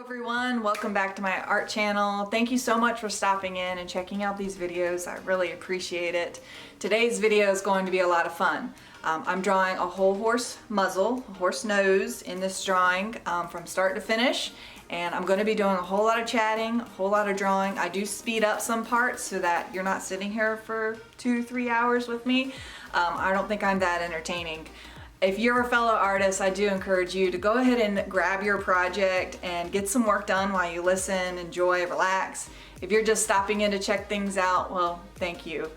Everyone, welcome back to my art channel. Thank you so much for stopping in and checking out these videos. I really appreciate it. Today's video is going to be a lot of fun. I'm drawing a whole horse muzzle, a horse nose in this drawing from start to finish, and I'm going to be doing a whole lot of chatting, a whole lot of drawing. I do speed up some parts so that you're not sitting here for 2-3 hours with me. I don't think I'm that entertaining. If you're a fellow artist, I do encourage you to go ahead and grab your project and get some work done while you listen, enjoy, relax. If you're just stopping in to check things out, well, thank you.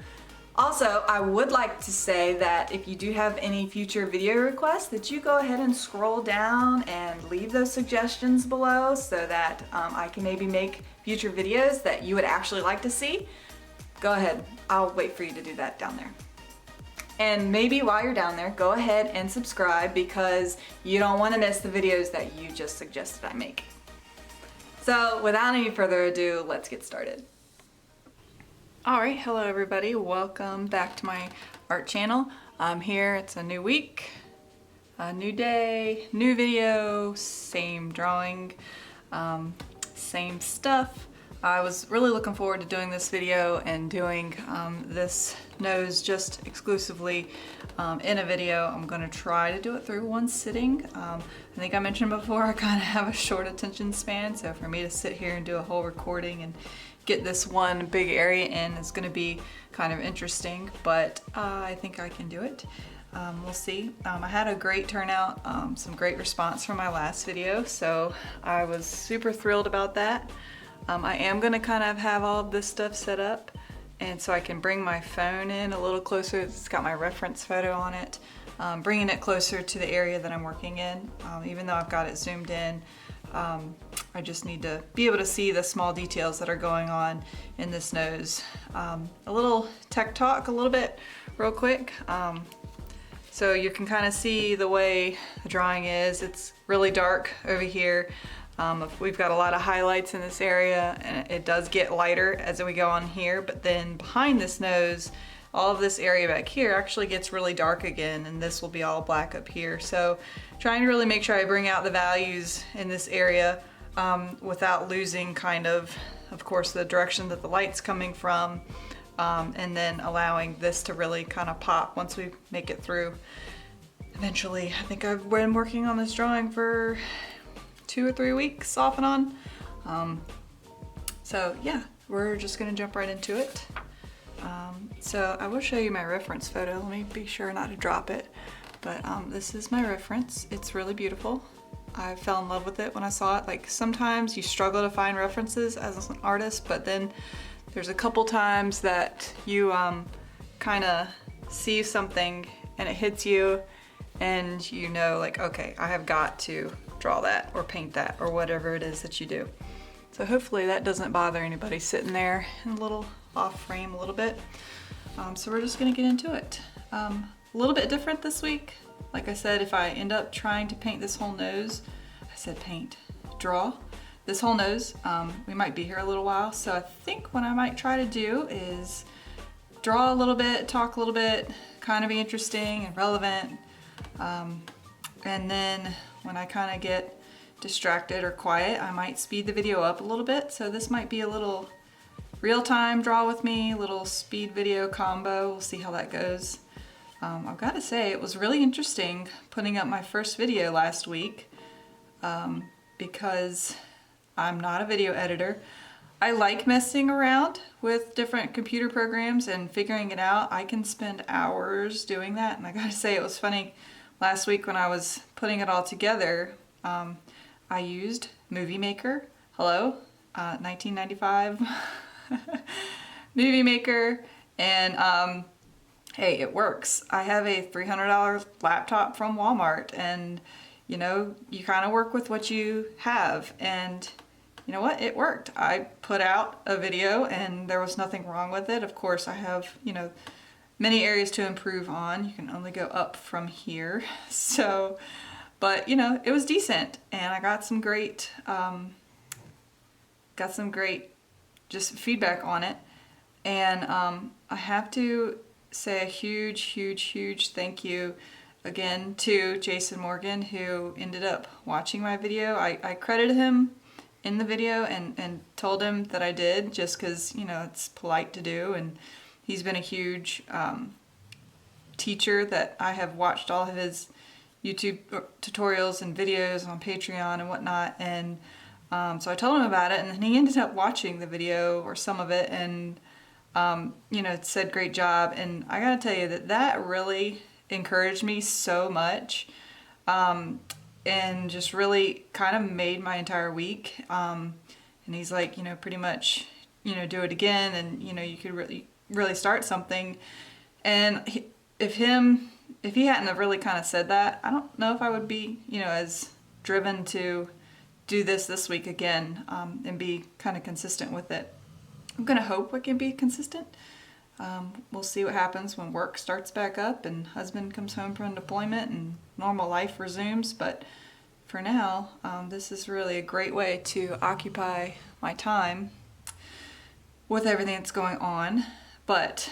Also, I would like to say that if you do have any future video requests, that you go ahead and scroll down and leave those suggestions below so that I can maybe make future videos that you would actually like to see. Go ahead, I'll wait for you to do that down there. And maybe while you're down there, go ahead and subscribe because you don't want to miss the videos that you just suggested I make. So without any further ado, let's get started. Alright, hello everybody. Welcome back to my art channel. I'm here, it's a new week, a new day, new video, same drawing, same stuff. I was really looking forward to doing this video and doing this nose just exclusively in a video. I'm going to try to do it through one sitting. I think I mentioned before I kind of have a short attention span, so for me to sit here and do a whole recording and get this one big area in is going to be kind of interesting, but I think I can do it. We'll see. I had a great turnout, some great response from my last video, so I was super thrilled about that. I am going to kind of have all of this stuff set up, and so I can bring my phone in a little closer. It's got my reference photo on it, bringing it closer to the area that I'm working in. Even though I've got it zoomed in, I just need to be able to see the small details that are going on in this nose. A little tech talk a little bit real quick. So you can kind of see the way the drawing is. It's really dark over here. We've got a lot of highlights in this area, and it does get lighter as we go on here, but then behind this nose, all of this area back here actually gets really dark again, and this will be all black up here. So trying to really make sure I bring out the values in this area without losing kind of course, the direction that the light's coming from, and then allowing this to really kind of pop once we make it through. Eventually, I think I've been working on this drawing for 2 or 3 weeks off and on. So yeah, we're just gonna jump right into it. So I will show you my reference photo. Let me be sure not to drop it. But this is my reference. It's really beautiful. I fell in love with it when I saw it. Like, sometimes you struggle to find references as an artist, but then there's a couple times that you kind of see something and it hits you, and you know, like, okay, I have got to draw that or paint that or whatever it is that you do. So hopefully that doesn't bother anybody sitting there in a little off frame a little bit. So we're just gonna get into it. A little bit different this week. Like I said, if I end up trying to paint this whole nose, I said paint, draw this whole nose, we might be here a little while. So I think what I might try to do is draw a little bit, talk a little bit, kind of be interesting and relevant. And then when I kind of get distracted or quiet, I might speed the video up a little bit. So this might be a little real-time draw with me, little speed video combo. We'll see how that goes. I've got to say, it was really interesting putting up my first video last week because I'm not a video editor. I like messing around with different computer programs and figuring it out. I can spend hours doing that, and I gotta say, it was funny. Last week when I was putting it all together, I used Movie Maker. Hello, 1995 Movie Maker, and hey, it works. I have a $300 laptop from Walmart, and you know, you kind of work with what you have, and you know what, it worked. I put out a video and there was nothing wrong with it. Of course, I have, you know, many areas to improve on. You can only go up from here. So, but you know, it was decent, and I got some great just feedback on it. And I have to say a huge thank you again to Jason Morgan, who ended up watching my video. I credited him in the video and told him that I did, just because, you know, it's polite to do. And he's been a huge teacher that I have watched all of his YouTube tutorials and videos on Patreon and whatnot. And so I told him about it, and then he ended up watching the video, or some of it, and you know, it said great job. And I gotta tell you that really encouraged me so much, and just really kind of made my entire week. And he's like, you know, pretty much, you know, do it again, and you know, you could really start something. And if he hadn't have really kind of said that, I don't know if I would be, you know, as driven to do this week again, and be kind of consistent with it. I'm gonna hope I can be consistent. We'll see what happens when work starts back up and husband comes home from deployment and normal life resumes. But for now, this is really a great way to occupy my time with everything that's going on. But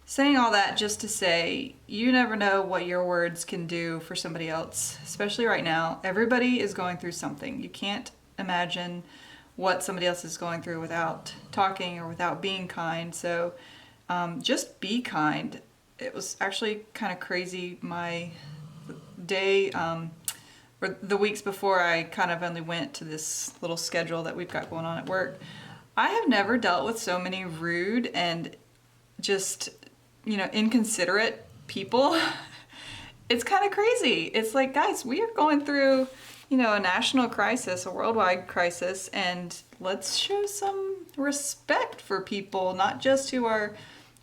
saying all that just to say, you never know what your words can do for somebody else, especially right now. Everybody is going through something. You can't imagine what somebody else is going through without talking or without being kind. So just be kind. It was actually kind of crazy. My day, or the weeks before I kind of only went to this little schedule that we've got going on at work, I have never dealt with so many rude and just, you know, inconsiderate people. It's kind of crazy. It's like, guys, we are going through, you know, a national crisis, a worldwide crisis, and let's show some respect for people, not just who are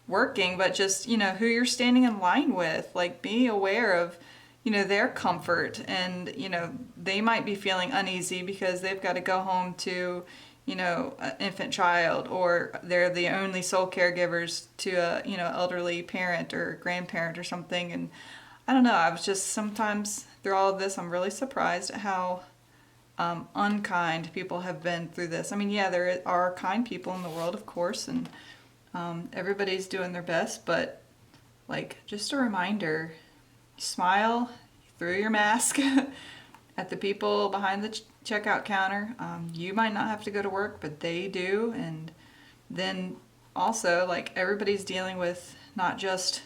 working, but just, you know, who you're standing in line with. Like, be aware of, you know, their comfort, and, you know, they might be feeling uneasy because they've got to go home to, you know, an infant child, or they're the only sole caregivers to a, you know, elderly parent or grandparent or something. And I don't know, I was just, sometimes through all of this, I'm really surprised at how unkind people have been through this. I mean, yeah, there are kind people in the world, of course, and everybody's doing their best, but like, just a reminder, smile through your mask at the people behind the checkout counter. You might not have to go to work, but they do. And then also, like, everybody's dealing with not just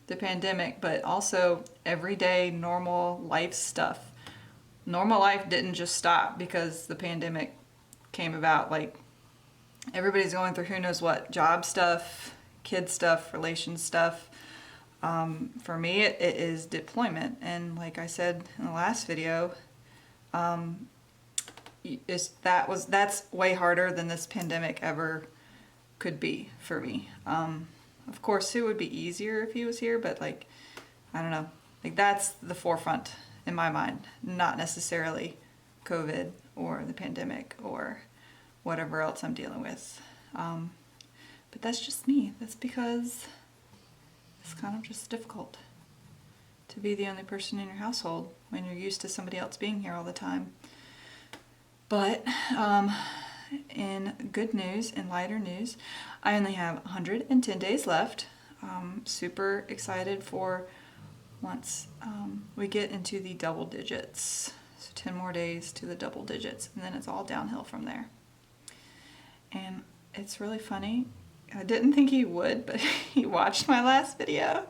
the pandemic, but also everyday normal life stuff. Normal life didn't just stop because the pandemic came about. Like, everybody's going through who knows what, job stuff, kid stuff, relation stuff. For me, it is deployment. And like I said in the last video, that's way harder than this pandemic ever could be for me. Of course, it would be easier if he was here, but like, I don't know, like, that's the forefront in my mind, not necessarily COVID or the pandemic or whatever else I'm dealing with. But that's just me. That's because it's kind of just difficult to be the only person in your household when you're used to somebody else being here all the time. But in good news, in lighter news, I only have 110 days left. Super excited for once we get into the double digits. So 10 more days to the double digits, and then it's all downhill from there. And it's really funny. I didn't think he would, but he watched my last video.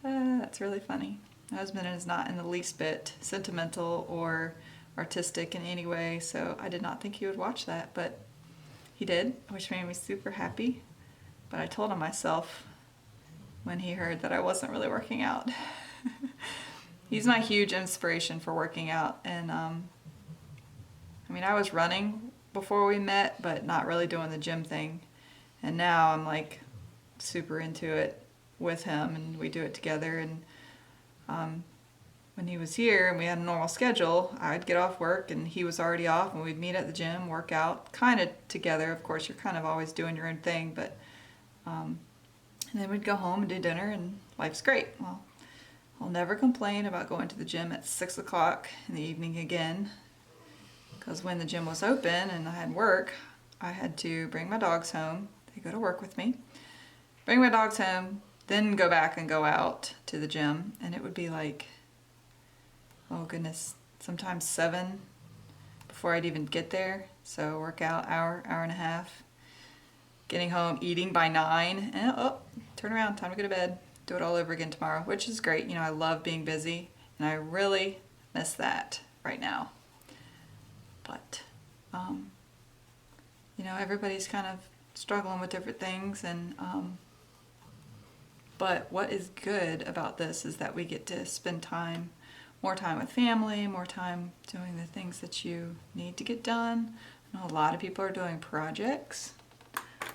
That's really funny. My husband is not in the least bit sentimental or artistic in any way, so I did not think he would watch that, but he did, which made me super happy. But I told him myself when he heard that I wasn't really working out. He's my huge inspiration for working out, and I mean, I was running before we met, but not really doing the gym thing. And now I'm like super into it with him, and we do it together. And when he was here and we had a normal schedule, I'd get off work and he was already off, and we'd meet at the gym, work out, kind of together. Of course, you're kind of always doing your own thing, but and then we'd go home and do dinner, and life's great. Well, I'll never complain about going to the gym at 6 o'clock in the evening again, because when the gym was open and I had work, I had to bring my dogs home. They go to work with me. Bring my dogs home, then go back and go out to the gym. And it would be like, oh goodness, sometimes 7 before I'd even get there. So workout, hour and a half. Getting home, eating by 9, and oh, turn around, time to go to bed. Do it all over again tomorrow, which is great. You know, I love being busy, and I really miss that right now. But, you know, everybody's kind of struggling with different things, and but what is good about this is that we get to spend more time with family, more time doing the things that you need to get done. I know a lot of people are doing projects,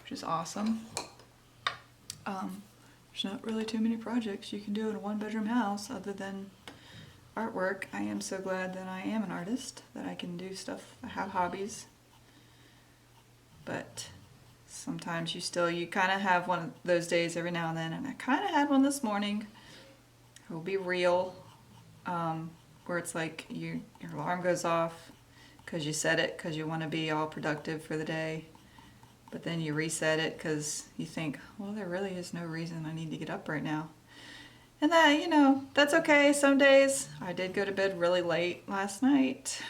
which is awesome. There's not really too many projects you can do in a one-bedroom house other than artwork. I am so glad that I am an artist, that I can do stuff. I have hobbies. But sometimes you kind of have one of those days every now and then, and I kind of had one this morning. It will be real, where it's like your alarm goes off because you set it because you want to be all productive for the day, but then you reset it because you think, well, there really is no reason I need to get up right now. And that, you know, that's okay. Some days I did go to bed really late last night.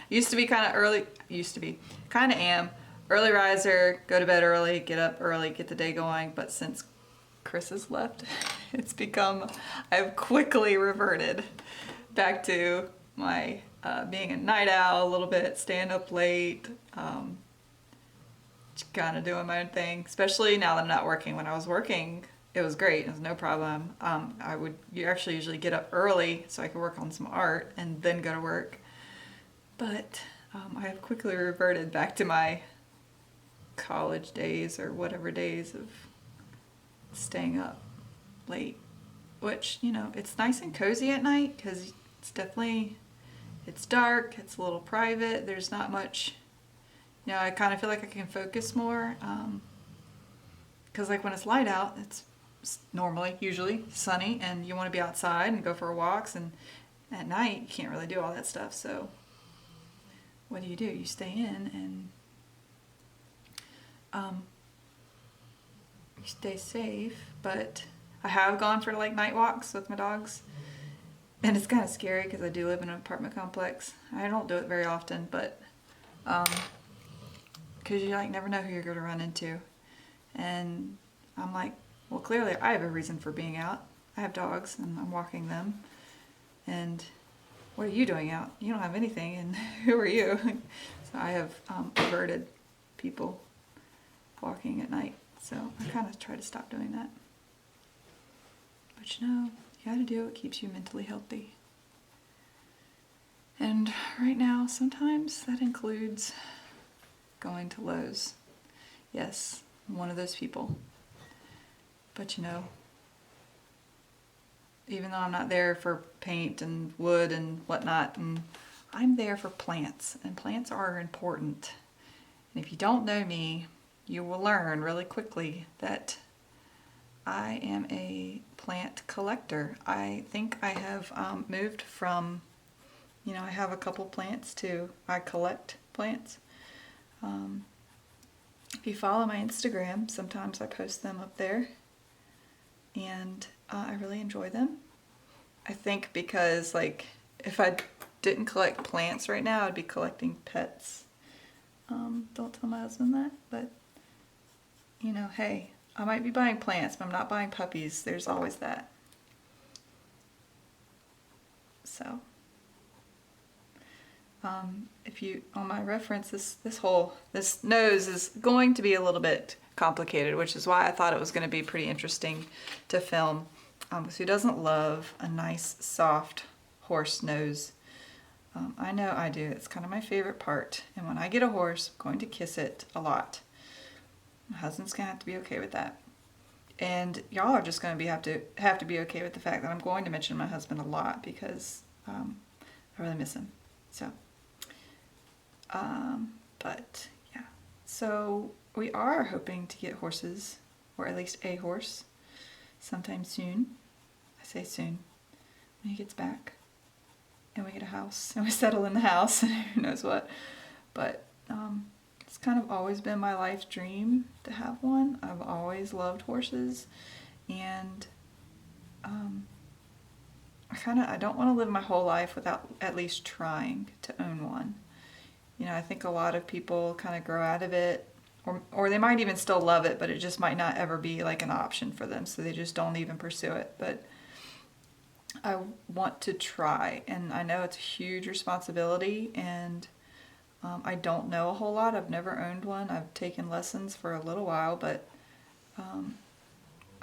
Used to be kind of early, kind of am. Early riser, go to bed early, get up early, get the day going. But since Chris has left, I've quickly reverted back to my being a night owl a little bit, staying up late, kind of doing my own thing, especially now that I'm not working. When I was working, it was great. It was no problem. You actually usually get up early so I could work on some art and then go to work. But I have quickly reverted back to my college days or whatever days of staying up late, which, you know, it's nice and cozy at night because it's dark, it's a little private, there's not much, you know, I kind of feel like I can focus more, because like when it's light out, it's usually sunny and you want to be outside and go for walks, and at night you can't really do all that stuff. So what do? You stay in and you stay safe. But I have gone for like night walks with my dogs, and it's kind of scary because I do live in an apartment complex. I don't do it very often, but because you like never know who you're going to run into. And I'm like, well, clearly I have a reason for being out. I have dogs and I'm walking them. And what are you doing out? You don't have anything, and who are you? So I have averted people walking at night. So I kind of try to stop doing that. But you know, you gotta do what keeps you mentally healthy. And right now, sometimes that includes going to Lowe's. Yes, I'm one of those people. But you know, even though I'm not there for paint and wood and whatnot, I'm there for plants, and plants are important. And if you don't know me, you will learn really quickly that I am a plant collector. I think I have moved from, you know, I have a couple plants to I collect plants. If you follow my Instagram, sometimes I post them up there, and I really enjoy them. I think because, like, if I didn't collect plants right now, I'd be collecting pets. Don't tell my husband that, but, you know, hey, I might be buying plants, but I'm not buying puppies. There's always that. So, if you, on my reference, this nose is going to be a little bit complicated, which is why I thought it was going to be pretty interesting to film. Because who doesn't love a nice, soft horse nose? I know I do. It's kind of my favorite part. And when I get a horse, I'm going to kiss it a lot. My husband's going to have to be okay with that. And y'all are just going to have to be okay with the fact that I'm going to mention my husband a lot, because I really miss him. So, but yeah. So we are hoping to get horses, or at least a horse, sometime soon. I say soon, when he gets back and we get a house and we settle in the house and who knows what. But it's kind of always been my life dream to have one. I've always loved horses, and I don't want to live my whole life without at least trying to own one. You know, I think a lot of people kind of grow out of it, or they might even still love it, but it just might not ever be like an option for them, so they just don't even pursue it. But I want to try, and I know it's a huge responsibility, and I don't know a whole lot. I've never owned one. I've taken lessons for a little while, but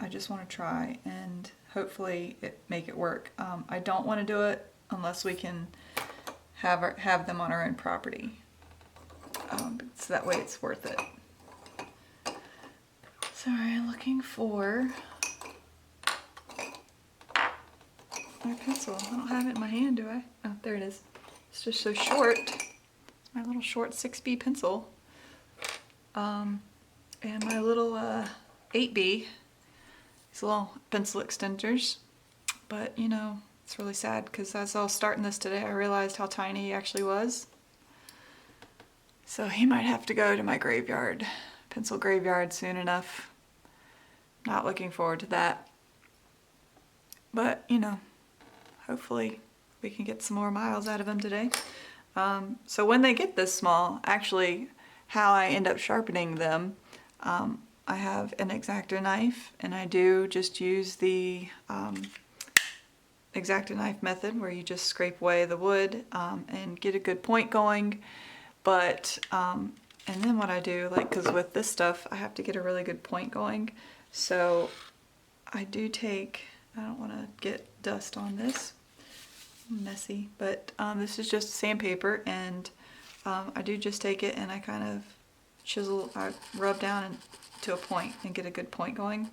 I just want to try and hopefully make it work. I don't want to do it unless we can have them on our own property, so that way it's worth it. Sorry, I'm looking for my pencil. I don't have it in my hand, do I? Oh, there it is. It's just so short. It's my little short 6B pencil. And my little 8B. These little pencil extenders. But, you know, it's really sad because as I was starting this today, I realized how tiny he actually was. So he might have to go to my graveyard, pencil graveyard, soon enough. Not looking forward to that. But, you know, hopefully we can get some more miles out of them today. So when they get this small, actually how I end up sharpening them, I have an X-Acto knife, and I do just use the X-Acto knife method where you just scrape away the wood and get a good point going. But and then what I do, like, because with this stuff I have to get a really good point going, so I do take, I don't want to get dust on this, messy, but this is just sandpaper, and I do just take it and I kind of chisel, I rub down to a point and get a good point going,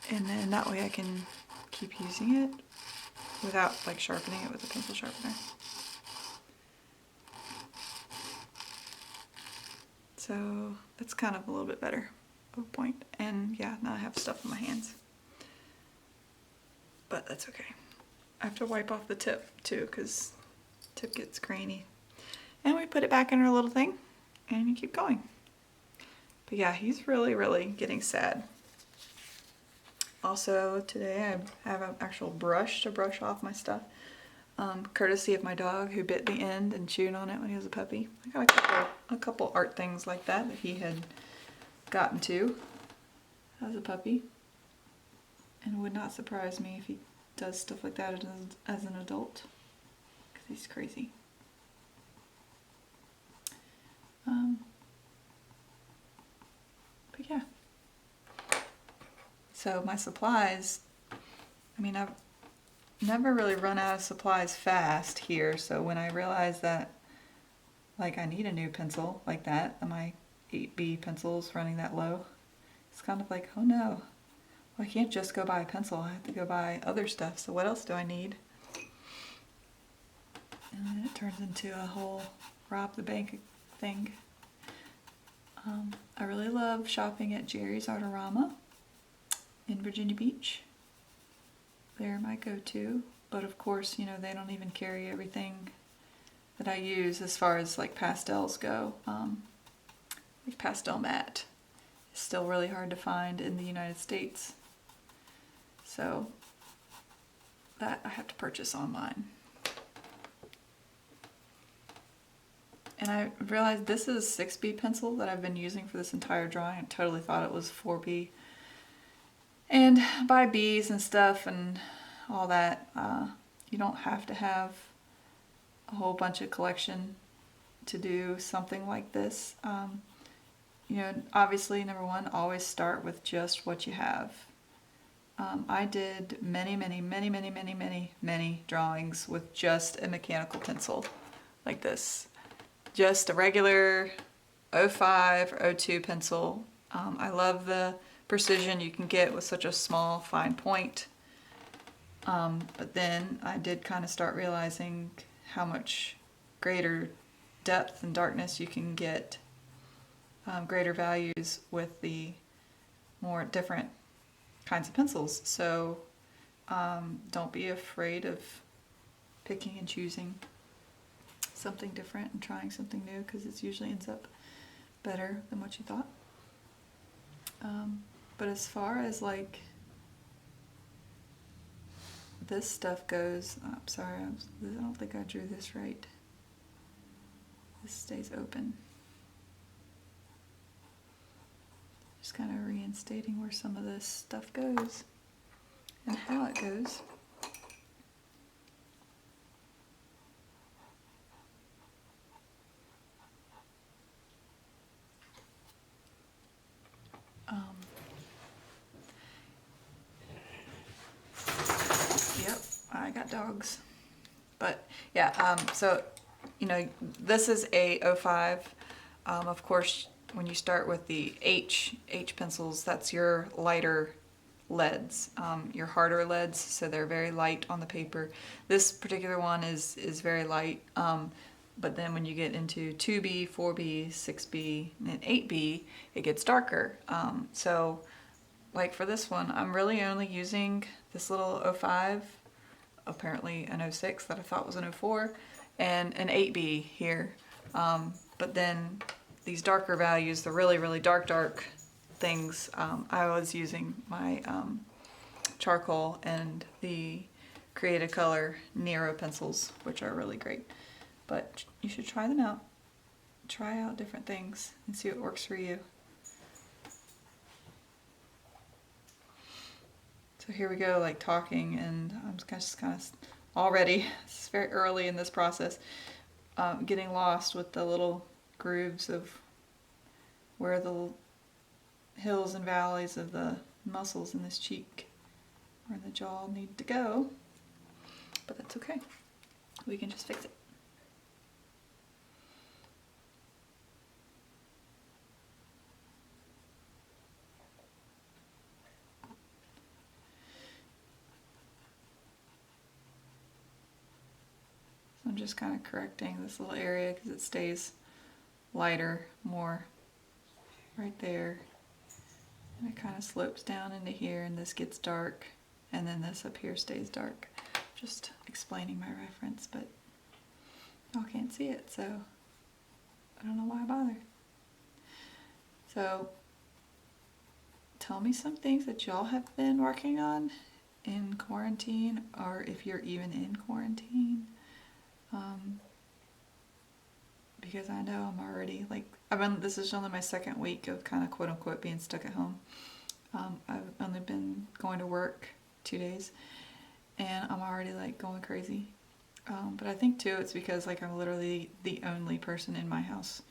and then that way I can keep using it without like sharpening it with a pencil sharpener. So that's kind of a little bit better of a point, and yeah, now I have stuff on my hands, but that's okay. I have to wipe off the tip too because tip gets grainy, and we put it back in our little thing and you keep going. But yeah, he's really getting sad. Also today I have an actual brush to brush off my stuff, courtesy of my dog who bit the end and chewed on it when he was a puppy. I got a couple art things like that he had gotten to as a puppy, and it would not surprise me if he does stuff like that as an adult, because he's crazy. But yeah. So my supplies, I mean, I've never really run out of supplies fast here, so when I realized that, like, I need a new pencil like that, and my 8B pencil's running that low, it's kind of like, oh no, well, I can't just go buy a pencil, I have to go buy other stuff, so what else do I need? And then it turns into a whole rob the bank thing. I really love shopping at Jerry's Artorama in Virginia Beach. They're my go-to, but of course, you know, they don't even carry everything that I use as far as like pastels go. Like pastel matte is still really hard to find in the United States, so that I have to purchase online. And I realized this is 6B pencil that I've been using for this entire drawing. I totally thought it was 4B. And buy Bs and stuff and all that. You don't have to have a whole bunch of collection to do something like this. You know, obviously, number one, always start with just what you have. I did many drawings with just a mechanical pencil like this. Just a regular 05 or 02 pencil. I love the precision you can get with such a small, fine point. But then I did kind of start realizing how much greater depth and darkness you can get, greater values with the more different kinds of pencils. So don't be afraid of picking and choosing something different and trying something new, because it usually ends up better than what you thought. But as far as like this stuff goes, I'm sorry, I don't think I drew this right. This stays open. Just kind of reinstating where some of this stuff goes and how it goes. Yep, I got dogs. But yeah, so, you know, this is a 05. Of course, when you start with the H pencils, that's your lighter leads, your harder leads, so they're very light on the paper. This particular one is very light, but then when you get into 2B, 4B, 6B, and 8B, it gets darker. So like for this one, I'm really only using this little 05, apparently an 06 that I thought was an 04, and an 8B here. But then these darker values, the really, really dark things, I was using my charcoal and the Create a Color Nero pencils, which are really great. But you should try them out. Try out different things and see what works for you. So here we go, like talking, and I'm just kind of already, it's very early in this process, getting lost with the little grooves of where the hills and valleys of the muscles in this cheek or in the jaw need to go. But that's okay. We can just fix it. I'm just kind of correcting this little area because it stays lighter more right there, and it kind of slopes down into here, and this gets dark, and then this up here stays dark. Just explaining my reference, but y'all can't see it, so I don't know why I bother. So tell me some things that y'all have been working on in quarantine, or if you're even in quarantine. Because I know I'm already, like, this is only my second week of kind of quote unquote being stuck at home. I've only been going to work 2 days, and I'm already like going crazy. But I think too it's because like I'm literally the only person in my house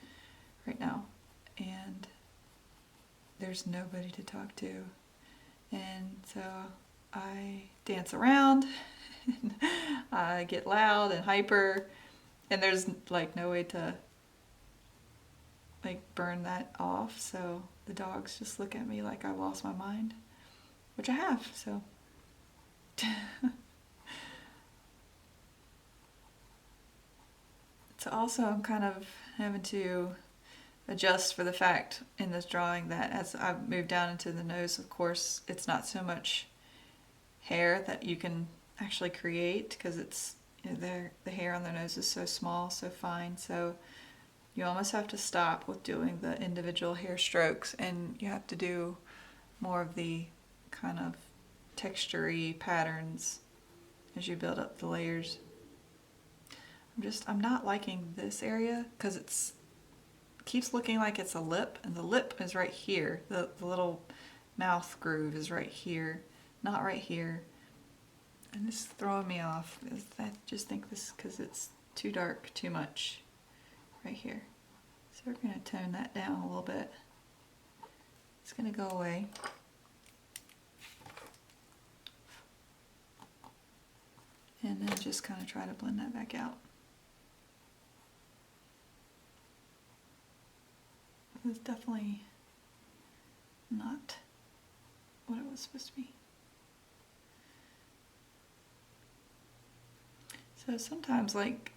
right now, and there's nobody to talk to, and so I dance around and I get loud and hyper, and there's like no way to like burn that off, so the dogs just look at me like I lost my mind, which I have, so so also I'm kind of having to adjust for the fact in this drawing that as I've moved down into the nose, of course, it's not so much hair that you can actually create, because it's, you know, the hair on their nose is so small, so fine, so you almost have to stop with doing the individual hair strokes, and you have to do more of the kind of texture-y patterns as you build up the layers. I'm not liking this area because it keeps looking like it's a lip, and the lip is right here. The little mouth groove is right here, not right here. And this is throwing me off. I just think this, because it's too dark, too much right here. So we're going to tone that down a little bit. It's going to go away. And then just kind of try to blend that back out. It was definitely not what it was supposed to be. So sometimes, like,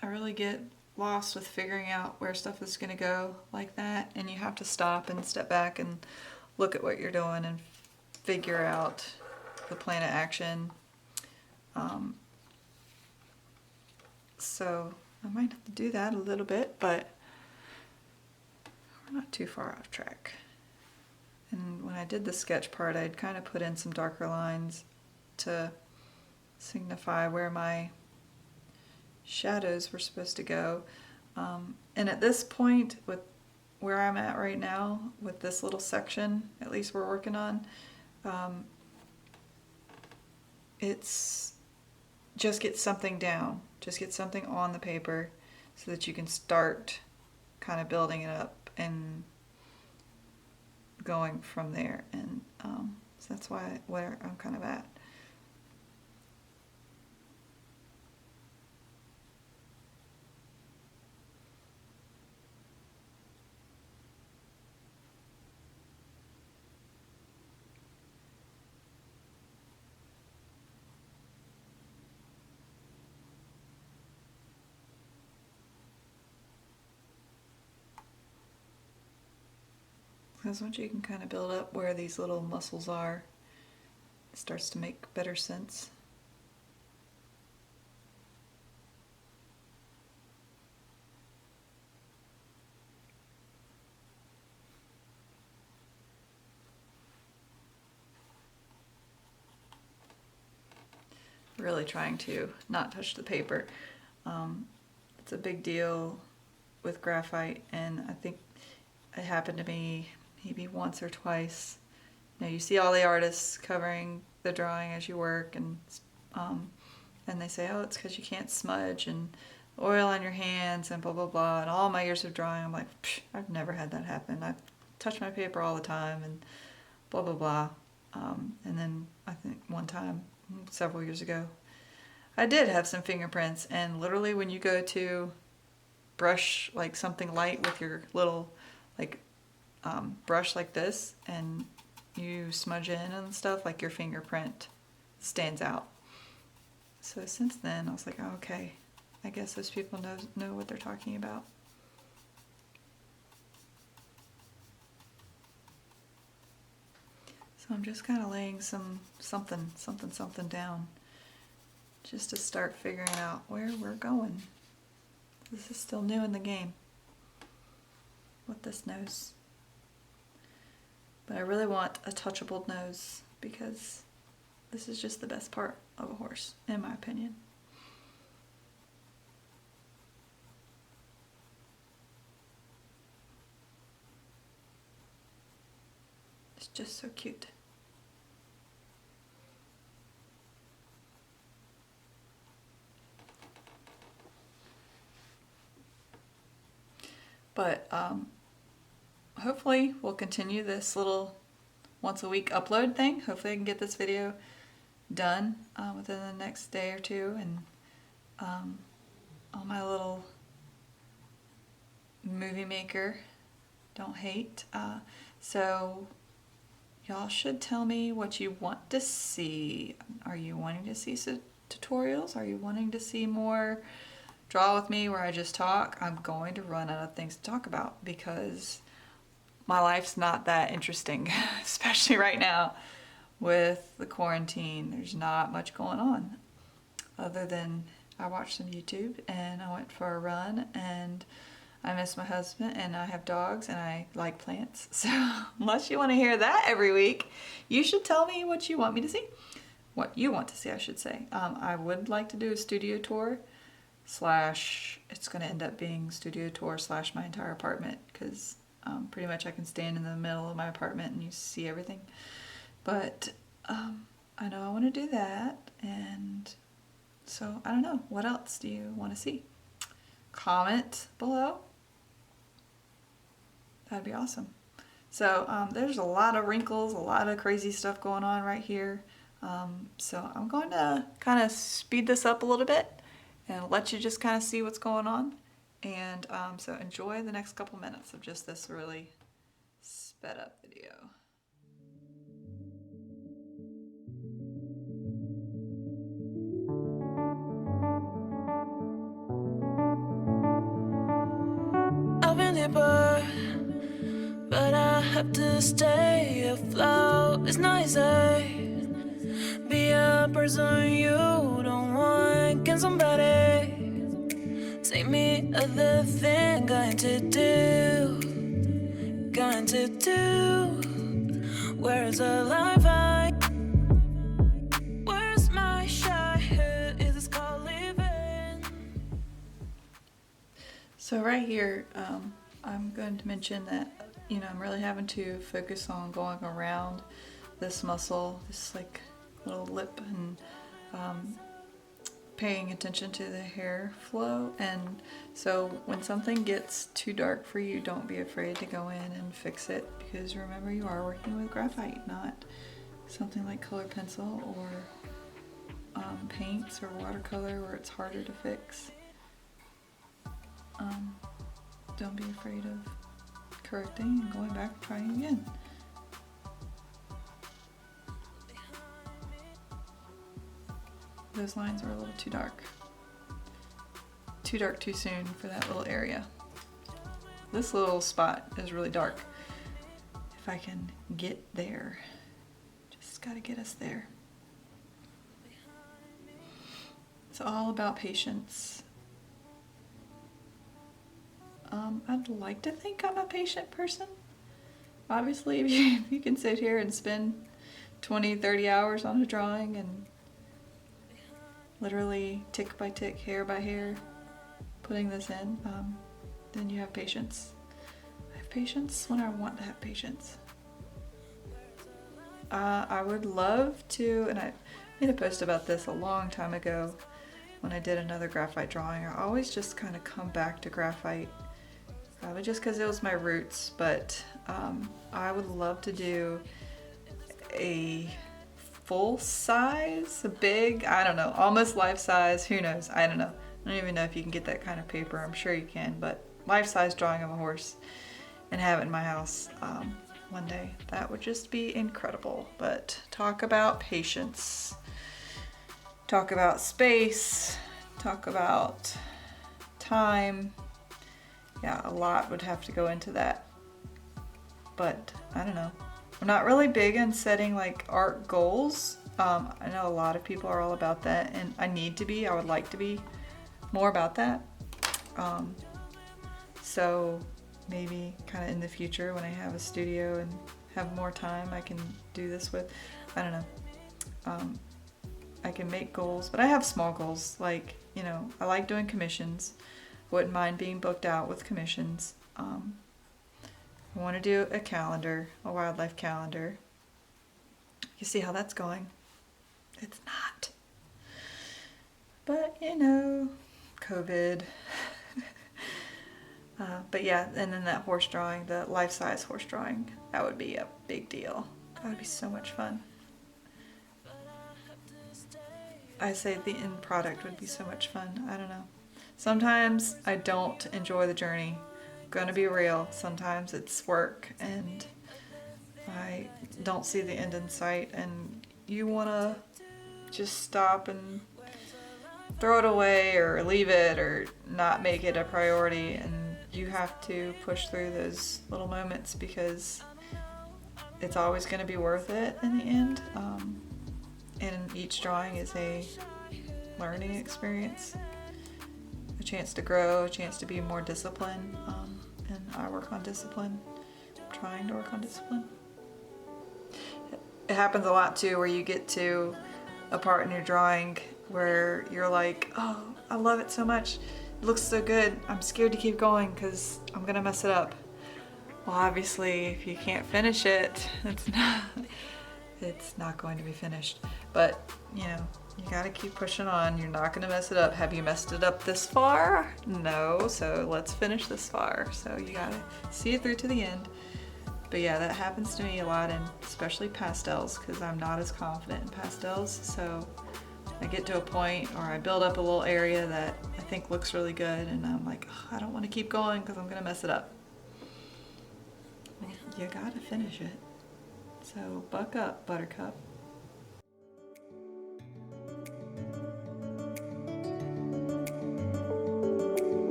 I really get lost with figuring out where stuff is going to go like that, and you have to stop and step back and look at what you're doing and figure out the plan of action. So I might have to do that a little bit, but we're not too far off track. And when I did the sketch part, I'd kind of put in some darker lines to signify where my shadows were supposed to go. And at this point, with where I'm at right now, with this little section, at least we're working on, it's just get something down, just get something on the paper so that you can start kind of building it up and going from there. And so that's where I'm kind of at. Because once you can kind of build up where these little muscles are, it starts to make better sense. Really trying to not touch the paper. It's a big deal with graphite, and I think it happened to me maybe once or twice. You know, you see all the artists covering the drawing as you work, and they say, oh, it's because you can't smudge and oil on your hands and blah blah blah. And all my years of drawing, I'm like, I've never had that happen. I touch my paper all the time and blah blah blah. And then I think one time several years ago, I did have some fingerprints, and literally when you go to brush like something light with your little like brush like this, and you smudge in and stuff, like your fingerprint stands out. So since then I was like, oh, okay, I guess those people know what they're talking about. So I'm just kind of laying something down just to start figuring out where we're going. This is still new in the game, what this nose. But I really want a touchable nose because this is just the best part of a horse, in my opinion. It's just so cute. But hopefully we'll continue this little once a week upload thing. Hopefully I can get this video done within the next day or two, and all my little movie maker don't hate. So y'all should tell me what you want to see. Are you wanting to see tutorials? Are you wanting to see more draw with me where I just talk? I'm going to run out of things to talk about because my life's not that interesting, especially right now with the quarantine. There's not much going on other than I watched some YouTube and I went for a run, and I miss my husband, and I have dogs, and I like plants. So unless you want to hear that every week, you should tell me what you want me to see. What you want to see, I should say. I would like to do a studio tour / it's going to end up being studio tour / my entire apartment, because pretty much I can stand in the middle of my apartment and you see everything. But I know I want to do that, and so I don't know. What else do you want to see? Comment below. That'd be awesome. So there's a lot of wrinkles, a lot of crazy stuff going on right here. So I'm going to kind of speed this up a little bit and let you just kind of see what's going on. And so enjoy the next couple minutes of just this really sped up video. I've been deeper, but I have to stay afloat. It's not easy. Be a person you don't want. Can somebody take me other thing? Going to do. Where's the life I? Where's my shine? So right here, I'm going to mention that, you know, I'm really having to focus on going around this muscle, this like little lip, and paying attention to the hair flow. And so when something gets too dark for you, don't be afraid to go in and fix it, because remember, you are working with graphite, not something like color pencil or paints or watercolor where it's harder to fix. Don't be afraid of correcting and going back and trying again. Those lines are a little too dark. Too dark too soon for that little area. This little spot is really dark. If I can get there. Just gotta get us there. It's all about patience. I'd like to think I'm a patient person. Obviously, if you can sit here and spend 20, 30 hours on a drawing and literally tick by tick, hair by hair, putting this in, then you have patience. I have patience when I want to have patience. I would love to, and I made a post about this a long time ago when I did another graphite drawing. I always just kind of come back to graphite, probably just because it was my roots, but I would love to do a full size, a big, I don't know, almost life size, who knows, I don't know. I don't even know if you can get that kind of paper. I'm sure you can, but life size drawing of a horse and have it in my house one day. That would just be incredible. But talk about patience, talk about space, talk about time. Yeah, a lot would have to go into that. But I don't know. I'm not really big on setting like art goals. I know a lot of people are all about that, and I need to be. I would like to be more about that. So maybe kind of in the future when I have a studio and have more time I can do this with. I don't know. I can make goals, but I have small goals. Like, you know, I like doing commissions. Wouldn't mind being booked out with commissions. I want to do a calendar, a wildlife calendar. You see how that's going? It's not. But, you know, COVID. But yeah, and then that horse drawing, the life-size horse drawing, that would be a big deal. That would be so much fun. I say the end product would be so much fun. I don't know. Sometimes I don't enjoy the journey. I'm gonna be real. Sometimes it's work and I don't see the end in sight, and you wanna just stop and throw it away or leave it or not make it a priority, and you have to push through those little moments because it's always going to be worth it in the end. And each drawing is a learning experience, a chance to grow, a chance to be more disciplined, and I work on discipline. I'm trying to work on discipline. It happens a lot too where you get to a part in your drawing where you're like, oh, I love it so much. It looks so good. I'm scared to keep going because I'm gonna mess it up. Well, obviously, if you can't finish it, it's not going to be finished. But, you know, you gotta keep pushing on. You're not gonna mess it up. Have you messed it up this far? No, so let's finish this far. So you gotta see it through to the end. But yeah, that happens to me a lot, and especially pastels, because I'm not as confident in pastels. So I get to a point, or I build up a little area that I think looks really good, and I'm like, oh, I don't want to keep going because I'm gonna mess it up. Well, you gotta finish it. So buck up, Buttercup.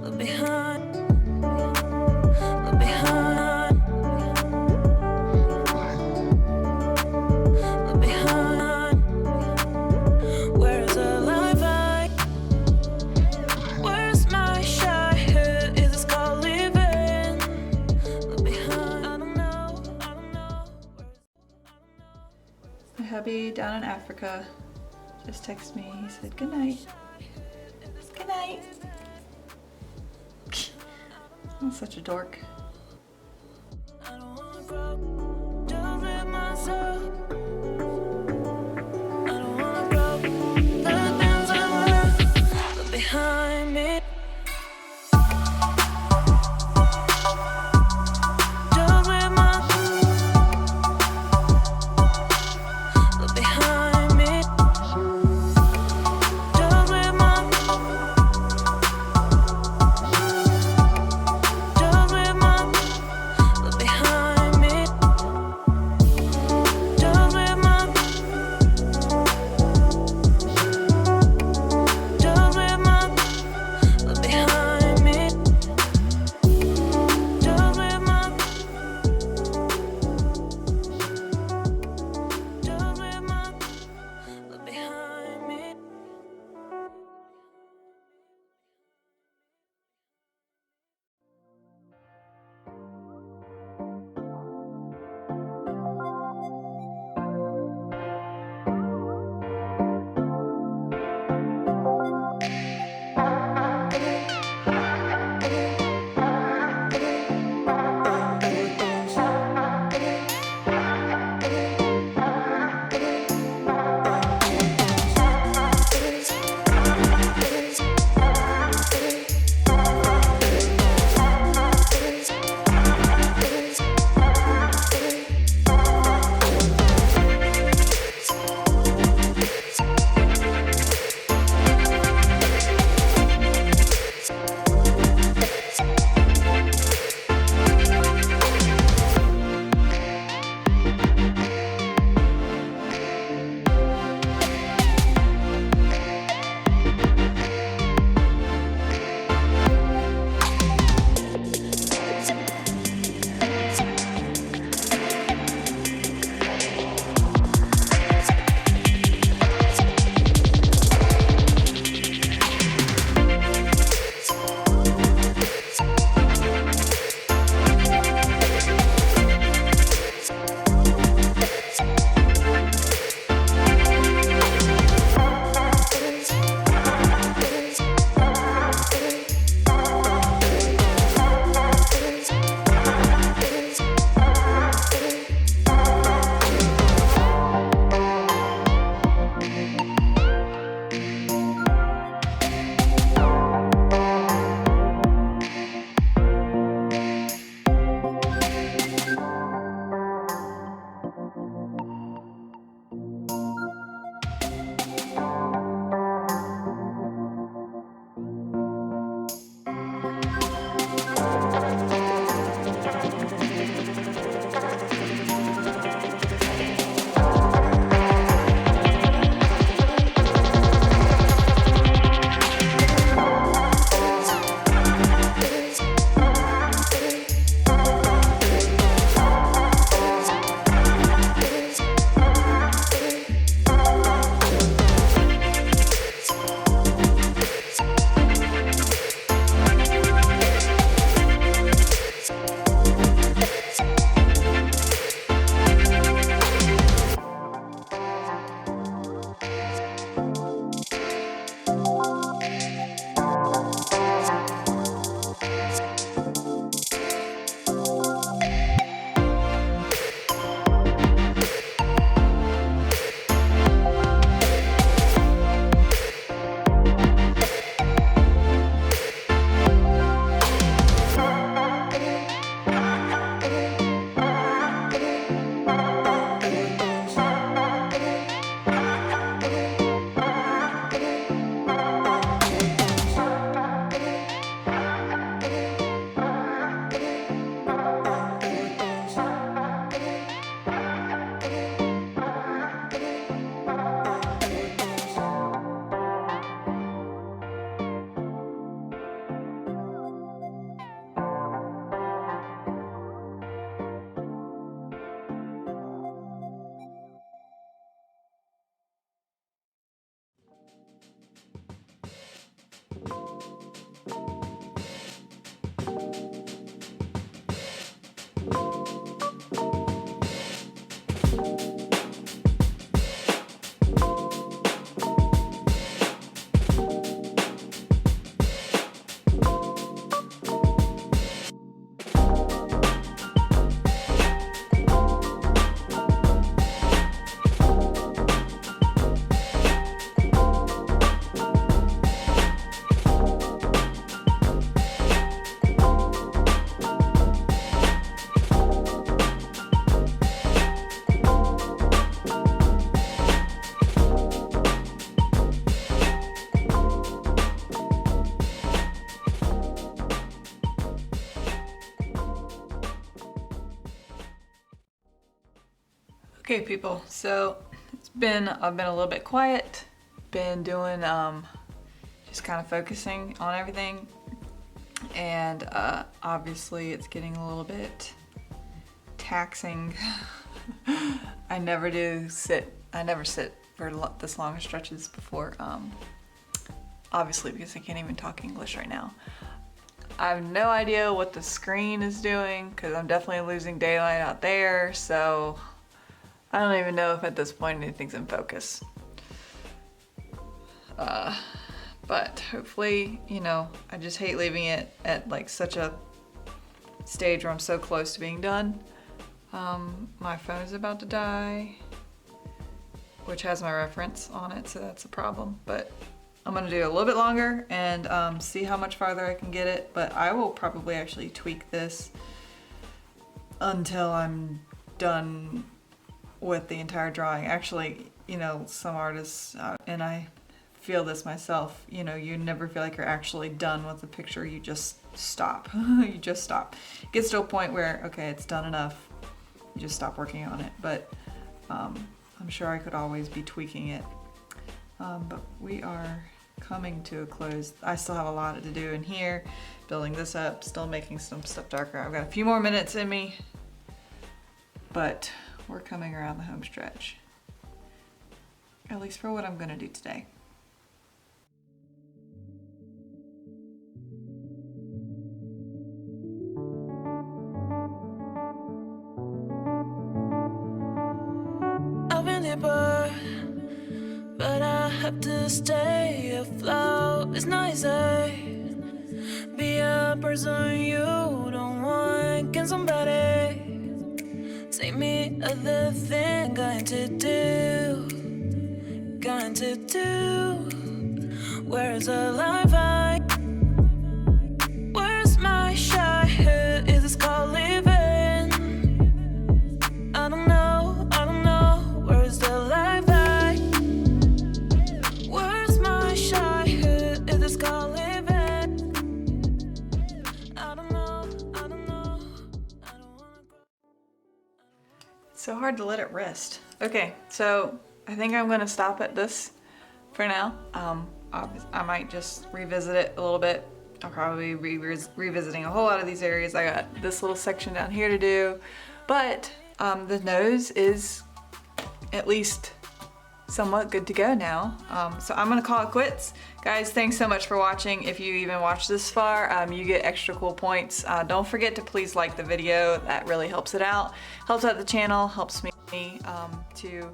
Look behind, look behind, look behind. Where's the life light? Where's my shy head? Is this called living? Look behind, I don't know. My hubby down in Africa just texted me. He said, good night. Good night. I'm such a dork. I don't wanna grow, just with myself. I don't wanna grow, the things I left behind me. Just with behind me. Just with behind me. Just with Okay people, so I've been a little bit quiet, been doing just kind of focusing on everything, and obviously it's getting a little bit taxing. I never sit for this long of stretches before, obviously because I can't even talk English right now. I have no idea what the screen is doing because I'm definitely losing daylight out there, so I don't even know if at this point anything's in focus. But hopefully, you know, I just hate leaving it at like such a stage where I'm so close to being done. My phone is about to die, which has my reference on it, so that's a problem. But I'm gonna do a little bit longer and see how much farther I can get it, but I will probably actually tweak this until I'm done with the entire drawing. Actually, you know, some artists, and I feel this myself, you know, you never feel like you're actually done with the picture, you just stop. You just stop. It gets to a point where, okay, it's done enough, you just stop working on it, but I'm sure I could always be tweaking it. But we are coming to a close. I still have a lot to do in here, building this up, still making some stuff darker. I've got a few more minutes in me, but we're coming around the home stretch, at least for what I'm gonna do today. I've been hit by, but I have to stay afloat. It's not easy. Be a person you don't want. Can somebody take me other thing? Going to do. Where's the life I? Where's my childhood? Is this called living? I don't know. Where's the life I? Where's my childhood? Is this called living? I don't know. I don't wanna grow. It's so hard to let it rest. Okay, so I think I'm gonna stop at this for now. I might just revisit it a little bit. I'll probably be revisiting a whole lot of these areas. I got this little section down here to do, but the nose is at least somewhat good to go now. So I'm gonna call it quits. Guys, thanks so much for watching. If you even watched this far, you get extra cool points. Don't forget to please like the video. That really helps it out. Helps out the channel, helps me to,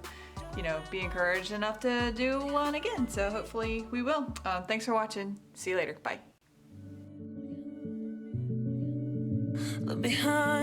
you know, be encouraged enough to do one again. So hopefully we will. Thanks for watching. See you later. Bye. Look behind.